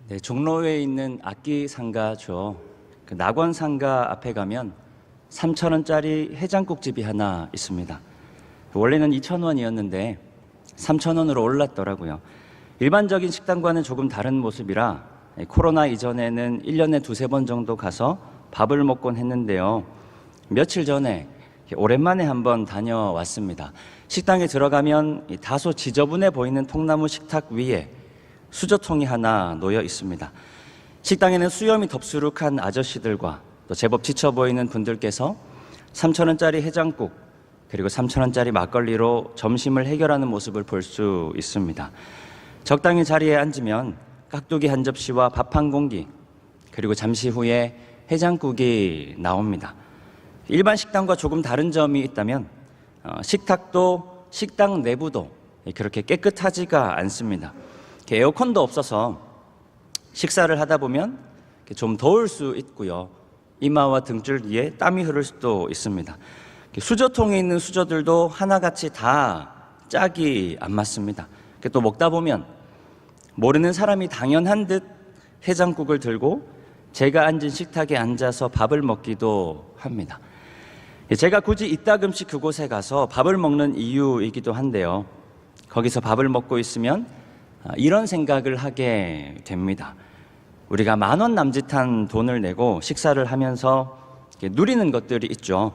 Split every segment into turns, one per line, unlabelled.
네, 종로에 있는 악기 상가죠. 그 낙원 상가 앞에 가면 3,000원짜리 해장국집이 하나 있습니다. 원래는 2,000원이었는데 3,000원으로 올랐더라고요. 일반적인 식당과는 조금 다른 모습이라 코로나 이전에는 1년에 두세 번 정도 가서 밥을 먹곤 했는데요. 며칠 전에 오랜만에 한번 다녀왔습니다. 식당에 들어가면 다소 지저분해 보이는 통나무 식탁 위에 수저통이 하나 놓여 있습니다. 식당에는 수염이 덥수룩한 아저씨들과 또 제법 지쳐 보이는 분들께서 3,000원짜리 해장국 그리고 3,000원짜리 막걸리로 점심을 해결하는 모습을 볼 수 있습니다. 적당히 자리에 앉으면 깍두기 한 접시와 밥 한 공기 그리고 잠시 후에 해장국이 나옵니다. 일반 식당과 조금 다른 점이 있다면 식탁도 식당 내부도 그렇게 깨끗하지가 않습니다. 에어컨도 없어서 식사를 하다 보면 좀 더울 수 있고요. 이마와 등줄기에 땀이 흐를 수도 있습니다. 수저통에 있는 수저들도 하나같이 다 짝이 안 맞습니다. 또 먹다 보면 모르는 사람이 당연한 듯 해장국을 들고 제가 앉은 식탁에 앉아서 밥을 먹기도 합니다. 제가 굳이 이따금씩 그곳에 가서 밥을 먹는 이유이기도 한데요. 거기서 밥을 먹고 있으면 이런 생각을 하게 됩니다. 우리가 10,000원 남짓한 돈을 내고 식사를 하면서 누리는 것들이 있죠.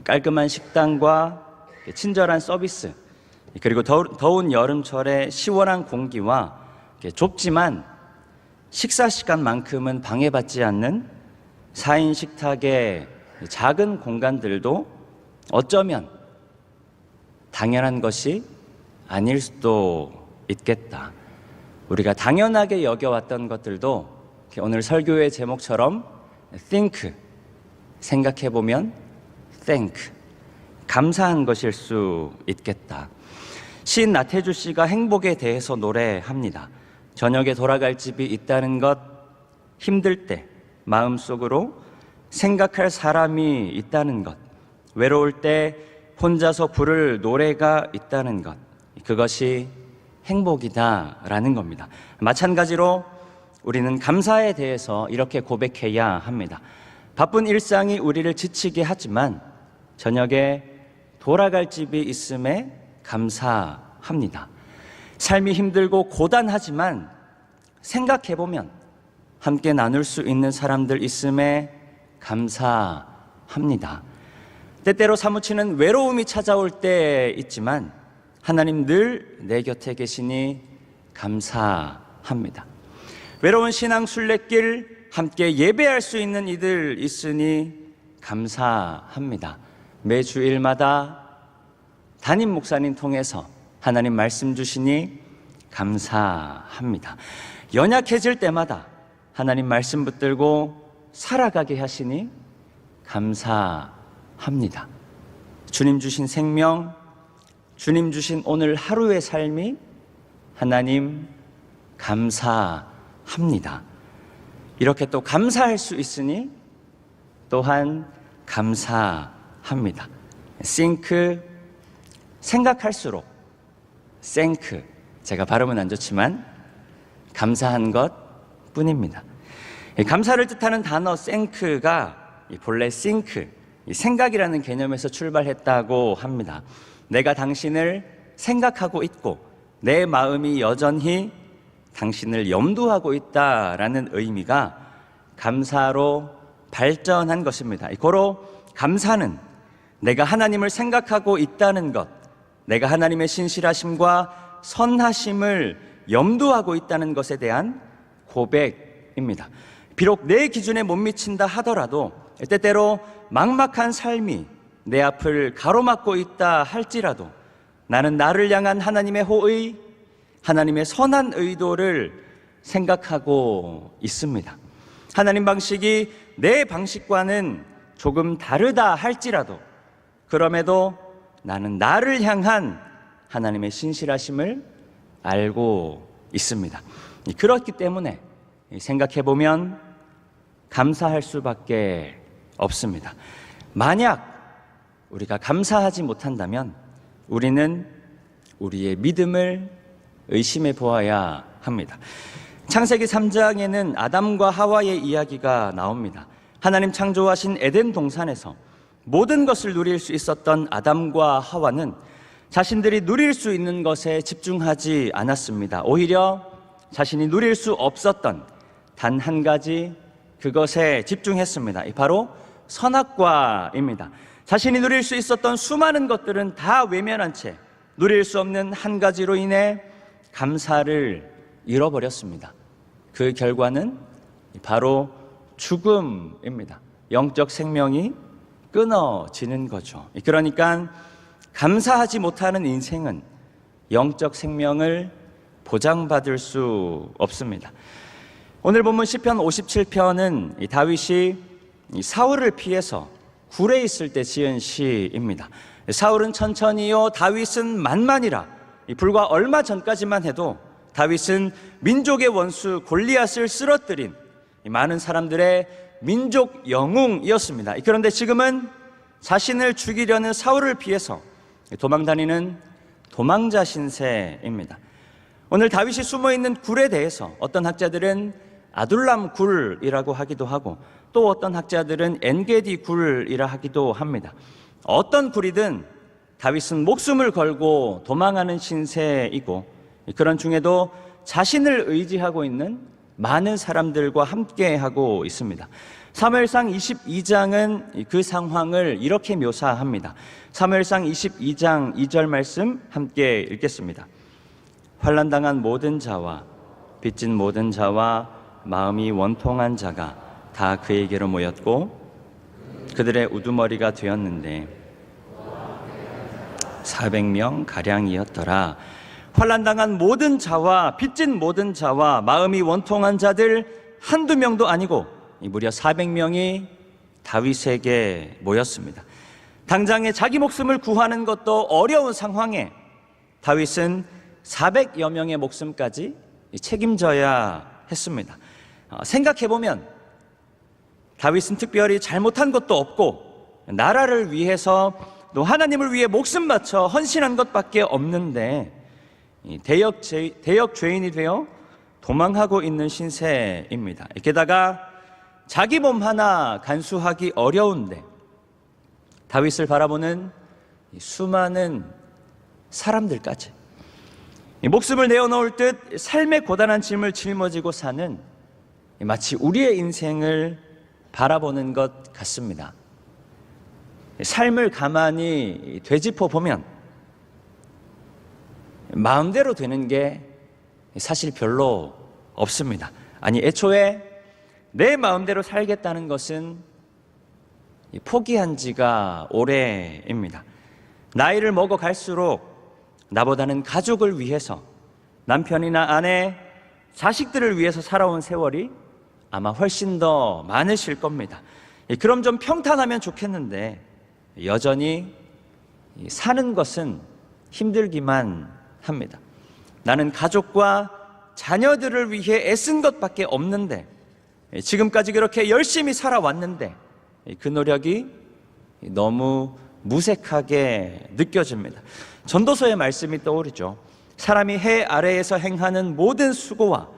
깔끔한 식당과 친절한 서비스, 그리고 더운 여름철에 시원한 공기와 좁지만 식사 시간만큼은 방해받지 않는 4인 식탁의 작은 공간들도 어쩌면 당연한 것이 아닐 수도 있겠다. 우리가 당연하게 여겨왔던 것들도 오늘 설교의 제목처럼 think, 생각해보면 thank, 감사한 것일 수 있겠다. 시인 나태주 씨가 행복에 대해서 노래합니다. 저녁에 돌아갈 집이 있다는 것, 힘들 때 마음속으로 생각할 사람이 있다는 것, 외로울 때 혼자서 부를 노래가 있다는 것, 그것이 행복이다라는 겁니다. 마찬가지로 우리는 감사에 대해서 이렇게 고백해야 합니다. 바쁜 일상이 우리를 지치게 하지만 저녁에 돌아갈 집이 있음에 감사합니다. 삶이 힘들고 고단하지만 생각해보면 함께 나눌 수 있는 사람들 있음에 감사합니다. 때때로 사무치는 외로움이 찾아올 때 있지만 하나님 늘 내 곁에 계시니 감사합니다. 외로운 신앙 순례길 함께 예배할 수 있는 이들 있으니 감사합니다. 매 주일마다 담임 목사님 통해서 하나님 말씀 주시니 감사합니다. 연약해질 때마다 하나님 말씀 붙들고 살아가게 하시니 감사합니다. 주님 주신 생명, 주님 주신 오늘 하루의 삶이 하나님 감사합니다. 이렇게 또 감사할 수 있으니 또한 감사합니다. think, 생각할수록 thank, 제가 발음은 안 좋지만 감사한 것 뿐입니다. 감사를 뜻하는 단어 thank가 본래 think, 생각이라는 개념에서 출발했다고 합니다. 내가 당신을 생각하고 있고 내 마음이 여전히 당신을 염두하고 있다라는 의미가 감사로 발전한 것입니다. 고로 감사는 내가 하나님을 생각하고 있다는 것, 내가 하나님의 신실하심과 선하심을 염두하고 있다는 것에 대한 고백입니다. 비록 내 기준에 못 미친다 하더라도 때때로 막막한 삶이 내 앞을 가로막고 있다 할지라도 나는 나를 향한 하나님의 호의, 하나님의 선한 의도를 생각하고 있습니다. 하나님 방식이 내 방식과는 조금 다르다 할지라도 그럼에도 나는 나를 향한 하나님의 신실하심을 알고 있습니다. 그렇기 때문에 생각해보면 감사할 수밖에 없습니다. 만약 우리가 감사하지 못한다면 우리는 우리의 믿음을 의심해 보아야 합니다. 창세기 3장에는 아담과 하와의 이야기가 나옵니다. 하나님 창조하신 에덴 동산에서 모든 것을 누릴 수 있었던 아담과 하와는 자신들이 누릴 수 있는 것에 집중하지 않았습니다. 오히려 자신이 누릴 수 없었던 단 한 가지 그것에 집중했습니다. 바로 선악과입니다. 자신이 누릴 수 있었던 수많은 것들은 다 외면한 채 누릴 수 없는 한 가지로 인해 감사를 잃어버렸습니다. 그 결과는 바로 죽음입니다. 영적 생명이 끊어지는 거죠. 그러니까 감사하지 못하는 인생은 영적 생명을 보장받을 수 없습니다. 오늘 본문 시편 57편은 다윗이 사울을 피해서 굴에 있을 때 지은 시입니다. 사울은 천천히요, 다윗은 만만이라. 불과 얼마 전까지만 해도 다윗은 민족의 원수 골리앗을 쓰러뜨린 많은 사람들의 민족 영웅이었습니다. 그런데 지금은 자신을 죽이려는 사울을 피해서 도망다니는 도망자 신세입니다. 오늘 다윗이 숨어있는 굴에 대해서 어떤 학자들은 아둘람 굴이라고 하기도 하고 또 어떤 학자들은 엔게디 굴이라 하기도 합니다. 어떤 굴이든 다윗은 목숨을 걸고 도망하는 신세이고 그런 중에도 자신을 의지하고 있는 많은 사람들과 함께하고 있습니다. 사무엘상 22장은 그 상황을 이렇게 묘사합니다. 사무엘상 22장 2절 말씀 함께 읽겠습니다. 환난당한 모든 자와 빚진 모든 자와 마음이 원통한 자가 다 그에게로 모였고 그들의 우두머리가 되었는데 400명 가량이었더라. 환난당한 모든 자와 빚진 모든 자와 마음이 원통한 자들 한두 명도 아니고 무려 400명이 다윗에게 모였습니다. 당장에 자기 목숨을 구하는 것도 어려운 상황에 다윗은 400여 명의 목숨까지 책임져야 했습니다. 생각해보면 다윗은 특별히 잘못한 것도 없고 나라를 위해서 또 하나님을 위해 목숨 바쳐 헌신한 것밖에 없는데 대역 죄인이 되어 도망하고 있는 신세입니다. 게다가 자기 몸 하나 간수하기 어려운데 다윗을 바라보는 수많은 사람들까지 목숨을 내어놓을 듯 삶의 고단한 짐을 짊어지고 사는 마치 우리의 인생을 바라보는 것 같습니다. 삶을 가만히 되짚어 보면 마음대로 되는 게 사실 별로 없습니다. 아니, 애초에 내 마음대로 살겠다는 것은 포기한 지가 오래입니다. 나이를 먹어 갈수록 나보다는 가족을 위해서 남편이나 아내, 자식들을 위해서 살아온 세월이 아마 훨씬 더 많으실 겁니다. 그럼 좀 평탄하면 좋겠는데 여전히 사는 것은 힘들기만 합니다. 나는 가족과 자녀들을 위해 애쓴 것밖에 없는데 지금까지 그렇게 열심히 살아왔는데 그 노력이 너무 무색하게 느껴집니다. 전도서의 말씀이 떠오르죠. 사람이 해 아래에서 행하는 모든 수고와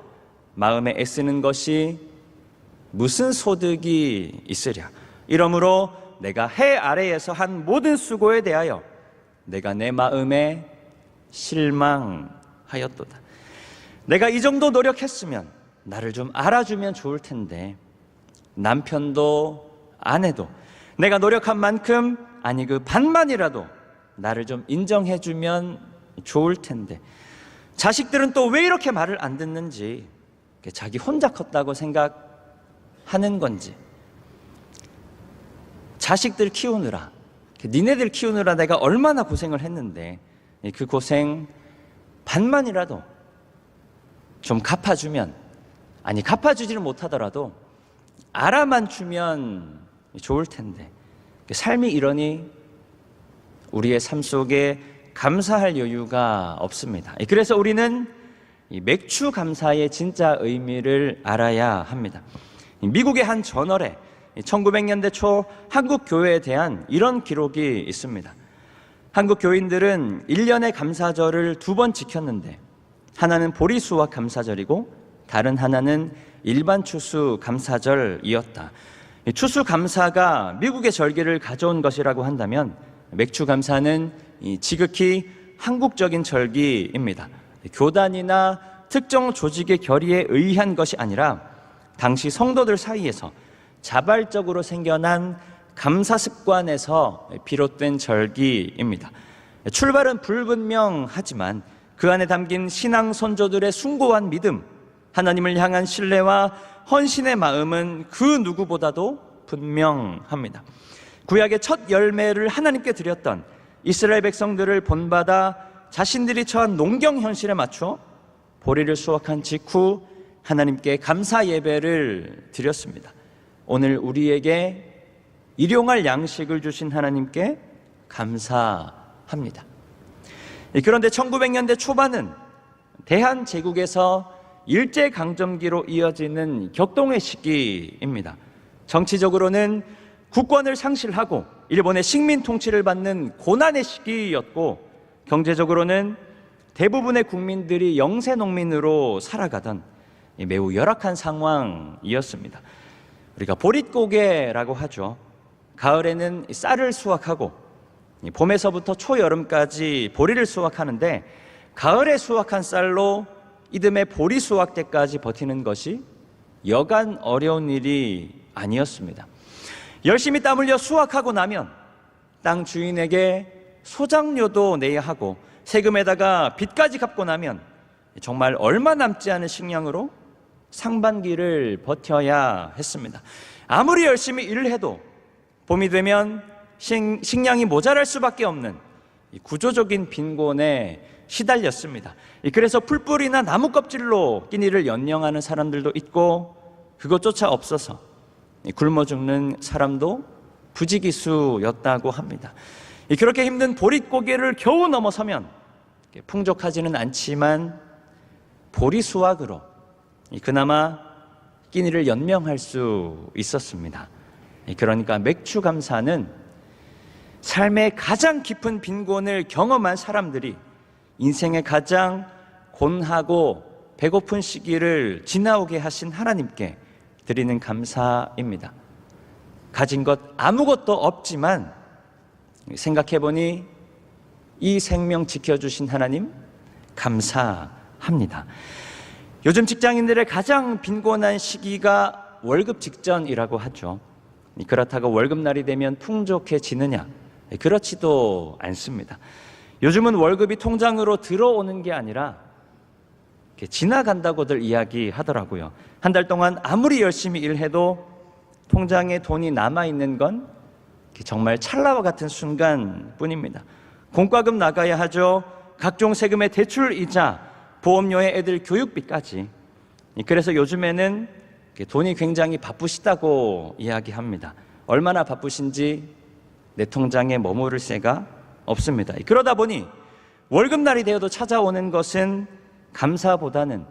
마음에 애쓰는 것이 무슨 소득이 있으랴. 이러므로 내가 해 아래에서 한 모든 수고에 대하여 내가 내 마음에 실망하였도다. 내가 이 정도 노력했으면 나를 좀 알아주면 좋을 텐데 남편도 아내도 내가 노력한 만큼 아니 그 반만이라도 나를 좀 인정해주면 좋을 텐데 자식들은 또 왜 이렇게 말을 안 듣는지 자기 혼자 컸다고 생각하는 건지 자식들 키우느라 니네들 키우느라 내가 얼마나 고생을 했는데 그 고생 반만이라도 좀 갚아주면 아니 갚아주지를 못하더라도 알아만 주면 좋을 텐데 삶이 이러니 우리의 삶 속에 감사할 여유가 없습니다. 그래서 우리는 이 맥주 감사의 진짜 의미를 알아야 합니다. 미국의 한 저널에 1900년대 초 한국 교회에 대한 이런 기록이 있습니다. 한국 교인들은 1년의 감사절을 2번 지켰는데 하나는 보리수확 감사절이고 다른 하나는 일반 추수감사절이었다. 추수감사가 미국의 절기를 가져온 것이라고 한다면 맥추감사는 지극히 한국적인 절기입니다. 교단이나 특정 조직의 결의에 의한 것이 아니라 당시 성도들 사이에서 자발적으로 생겨난 감사 습관에서 비롯된 절기입니다. 출발은 불분명하지만 그 안에 담긴 신앙 선조들의 숭고한 믿음, 하나님을 향한 신뢰와 헌신의 마음은 그 누구보다도 분명합니다. 구약의 첫 열매를 하나님께 드렸던 이스라엘 백성들을 본받아 자신들이 처한 농경 현실에 맞춰 보리를 수확한 직후 하나님께 감사 예배를 드렸습니다. 오늘 우리에게 일용할 양식을 주신 하나님께 감사합니다. 그런데 1900년대 초반은 대한제국에서 일제강점기로 이어지는 격동의 시기입니다. 정치적으로는 국권을 상실하고 일본의 식민 통치를 받는 고난의 시기였고, 경제적으로는 대부분의 국민들이 영세농민으로 살아가던 매우 열악한 상황이었습니다. 우리가 보릿고개라고 하죠. 가을에는 쌀을 수확하고 봄에서부터 초여름까지 보리를 수확하는데, 가을에 수확한 쌀로 이듬해 보리 수확 때까지 버티는 것이 여간 어려운 일이 아니었습니다. 열심히 땀 흘려 수확하고 나면 땅 주인에게 소장료도 내야 하고, 세금에다가 빚까지 갚고 나면 정말 얼마 남지 않은 식량으로 상반기를 버텨야 했습니다. 아무리 열심히 일을 해도 봄이 되면 식량이 모자랄 수밖에 없는 구조적인 빈곤에 시달렸습니다. 그래서 풀뿌리나 나무 껍질로 끼니를 연명하는 사람들도 있고, 그것조차 없어서 굶어 죽는 사람도 부지기수였다고 합니다. 그렇게 힘든 보릿고개를 겨우 넘어서면 풍족하지는 않지만 보리 수확으로 그나마 끼니를 연명할 수 있었습니다. 그러니까 맥추감사는 삶의 가장 깊은 빈곤을 경험한 사람들이 인생의 가장 곤하고 배고픈 시기를 지나오게 하신 하나님께 드리는 감사입니다. 가진 것 아무것도 없지만 생각해보니 이 생명 지켜주신 하나님 감사합니다. 요즘 직장인들의 가장 빈곤한 시기가 월급 직전이라고 하죠. 그렇다고 월급날이 되면 풍족해지느냐? 그렇지도 않습니다. 요즘은 월급이 통장으로 들어오는 게 아니라 지나간다고들 이야기하더라고요. 한 달 동안 아무리 열심히 일해도 통장에 돈이 남아있는 건 정말 찰나와 같은 순간뿐입니다. 공과금 나가야 하죠. 각종 세금의 대출이자 보험료에 애들 교육비까지. 그래서 요즘에는 돈이 굉장히 바쁘시다고 이야기합니다. 얼마나 바쁘신지 내 통장에 머무를 새가 없습니다. 그러다 보니 월급날이 되어도 찾아오는 것은 감사보다는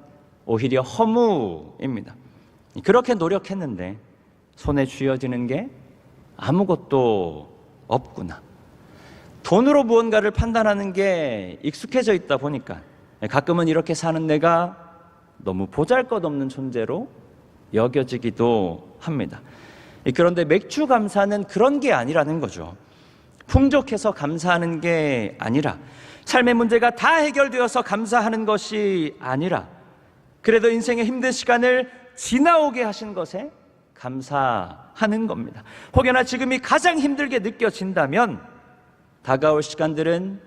오히려 허무입니다. 그렇게 노력했는데 손에 쥐어지는 게 아무것도 없구나. 돈으로 무언가를 판단하는 게 익숙해져 있다 보니까 가끔은 이렇게 사는 내가 너무 보잘것없는 존재로 여겨지기도 합니다. 그런데 맥추감사는 그런 게 아니라는 거죠. 풍족해서 감사하는 게 아니라, 삶의 문제가 다 해결되어서 감사하는 것이 아니라, 그래도 인생의 힘든 시간을 지나오게 하신 것에 감사하는 겁니다. 혹여나 지금이 가장 힘들게 느껴진다면 다가올 시간들은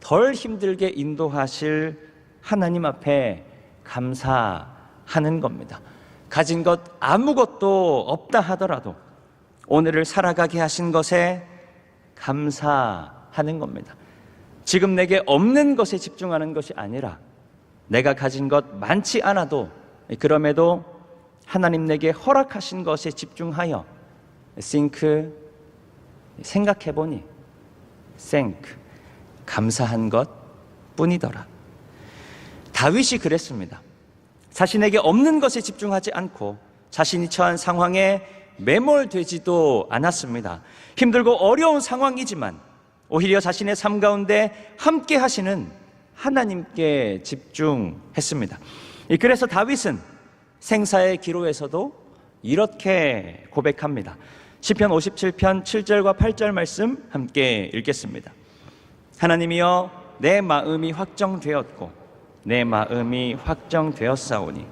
덜 힘들게 인도하실 하나님 앞에 감사하는 겁니다. 가진 것 아무것도 없다 하더라도 오늘을 살아가게 하신 것에 감사하는 겁니다. 지금 내게 없는 것에 집중하는 것이 아니라, 내가 가진 것 많지 않아도 그럼에도 하나님 내게 허락하신 것에 집중하여 think, 생각해보니 thank, 감사한 것 뿐이더라. 다윗이 그랬습니다. 자신에게 없는 것에 집중하지 않고 자신이 처한 상황에 매몰되지도 않았습니다. 힘들고 어려운 상황이지만 오히려 자신의 삶 가운데 함께 하시는 하나님께 집중했습니다. 그래서 다윗은 생사의 기로에서도 이렇게 고백합니다. 시편 57편 7절과 8절 말씀 함께 읽겠습니다. 하나님이여, 내 마음이 확정되었고 내 마음이 확정되었사오니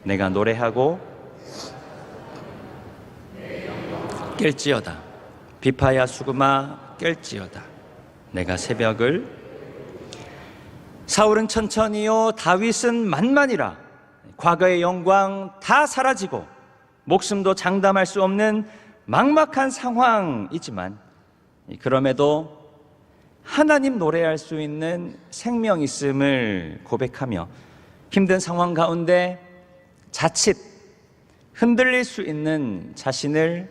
내가 노래하고 깰지어다. 비파야 수금아 깰지어다. 내가 새벽을. 사울은 천천히요, 다윗은 만만이라. 과거의 영광 다 사라지고 목숨도 장담할 수 없는 막막한 상황이지만, 그럼에도 하나님 노래할 수 있는 생명 있음을 고백하며 힘든 상황 가운데 자칫 흔들릴 수 있는 자신을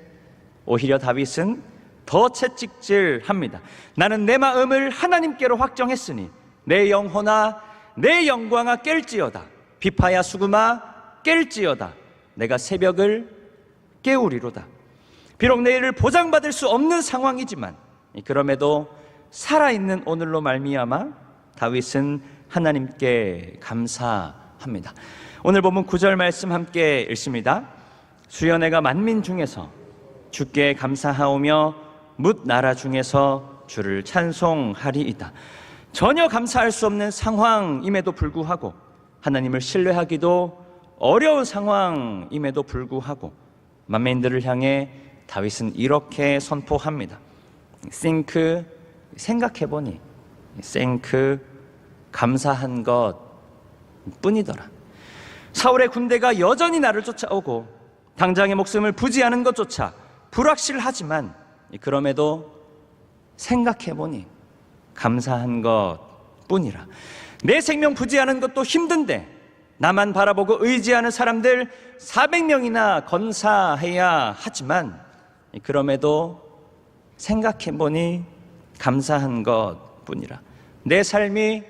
오히려 다윗은 더 채찍질합니다. 나는 내 마음을 하나님께로 확정했으니 내 영혼아 내 영광아 깰지어다. 비파야 수금아 깰지어다. 내가 새벽을 깨우리로다. 비록 내일을 보장받을 수 없는 상황이지만 그럼에도 살아있는 오늘로 말미암아 다윗은 하나님께 감사합니다. 오늘 본문 9절 말씀 함께 읽습니다. 주여, 내가 만민 중에서 주께 감사하오며 뭇 나라 중에서 주를 찬송하리이다. 전혀 감사할 수 없는 상황임에도 불구하고, 하나님을 신뢰하기도 어려운 상황임에도 불구하고 만민들을 향해 다윗은 이렇게 선포합니다. think, 생각해보니, think, 감사한 것 뿐이더라. 사울의 군대가 여전히 나를 쫓아오고 당장의 목숨을 부지하는 것조차 불확실하지만 그럼에도 생각해보니 감사한 것 뿐이라. 내 생명 부지하는 것도 힘든데 나만 바라보고 의지하는 사람들 400명이나 건사해야 하지만 그럼에도 생각해보니 감사한 것 뿐이라. 내 삶이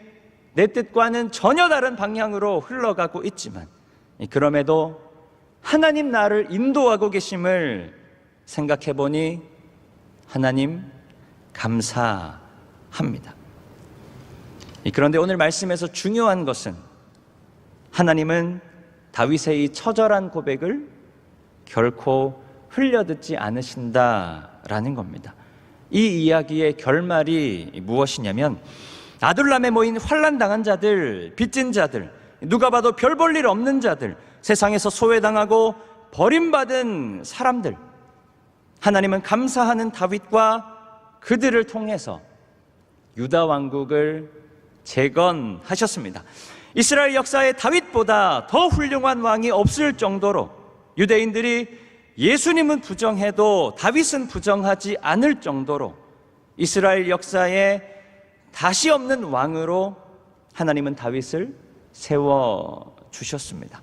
내 뜻과는 전혀 다른 방향으로 흘러가고 있지만 그럼에도 하나님 나를 인도하고 계심을 생각해보니 하나님 감사합니다. 그런데 오늘 말씀에서 중요한 것은 하나님은 다윗의 이 처절한 고백을 결코 흘려듣지 않으신다라는 겁니다. 이 이야기의 결말이 무엇이냐면, 아둘람에 모인 환난당한 자들, 빚진 자들, 누가 봐도 별 볼 일 없는 자들, 세상에서 소외당하고 버림받은 사람들, 하나님은 감사하는 다윗과 그들을 통해서 유다 왕국을 재건하셨습니다. 이스라엘 역사에 다윗보다 더 훌륭한 왕이 없을 정도로 유대인들이 예수님은 부정해도 다윗은 부정하지 않을 정도로 이스라엘 역사에 다시 없는 왕으로 하나님은 다윗을 세워주셨습니다.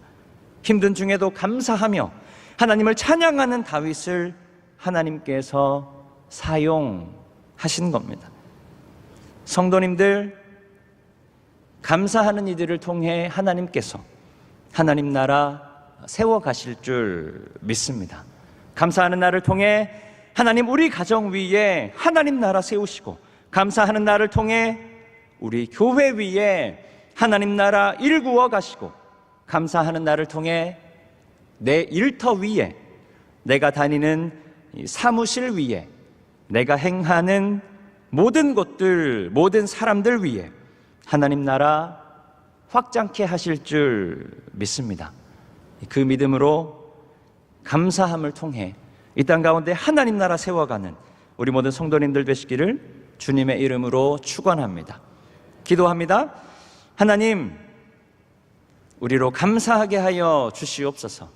힘든 중에도 감사하며 하나님을 찬양하는 다윗을 하나님께서 사용하신 겁니다. 성도님들, 감사하는 이들을 통해 하나님께서 하나님 나라 세워가실 줄 믿습니다. 감사하는 나를 통해 하나님 우리 가정 위에 하나님 나라 세우시고, 감사하는 나를 통해 우리 교회 위에 하나님 나라 일구어 가시고, 감사하는 나를 통해 내 일터 위에, 내가 다니는 사무실 위에, 내가 행하는 모든 곳들, 모든 사람들 위에 하나님 나라 확장케 하실 줄 믿습니다. 그 믿음으로 감사함을 통해 이 땅 가운데 하나님 나라 세워가는 우리 모든 성도님들 되시기를 주님의 이름으로 축원합니다. 기도합니다. 하나님, 우리로 감사하게 하여 주시옵소서.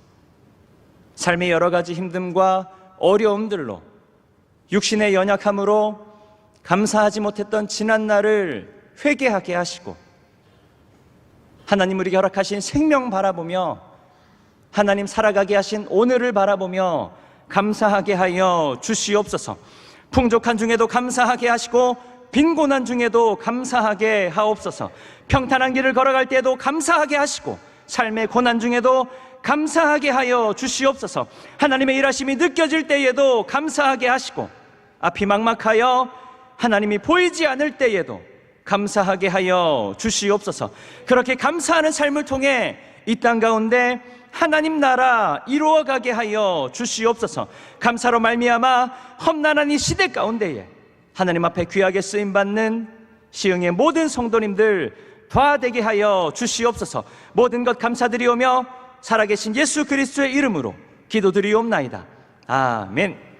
삶의 여러 가지 힘듦과 어려움들로, 육신의 연약함으로 감사하지 못했던 지난 날을 회개하게 하시고, 하나님 우리에게 허락하신 생명 바라보며, 하나님 살아가게 하신 오늘을 바라보며 감사하게 하여 주시옵소서. 풍족한 중에도 감사하게 하시고 빈곤한 중에도 감사하게 하옵소서. 평탄한 길을 걸어갈 때에도 감사하게 하시고 삶의 고난 중에도 감사하게 하여 주시옵소서. 하나님의 일하심이 느껴질 때에도 감사하게 하시고, 앞이 막막하여 하나님이 보이지 않을 때에도 감사하게 하여 주시옵소서. 그렇게 감사하는 삶을 통해 이 땅 가운데 하나님 나라 이루어가게 하여 주시옵소서. 감사로 말미암아 험난한 이 시대 가운데에 하나님 앞에 귀하게 쓰임받는 시흥의 모든 성도님들 도와되게 하여 주시옵소서. 모든 것 감사드리오며 살아계신 예수 그리스도의 이름으로 기도드리옵나이다. 아멘.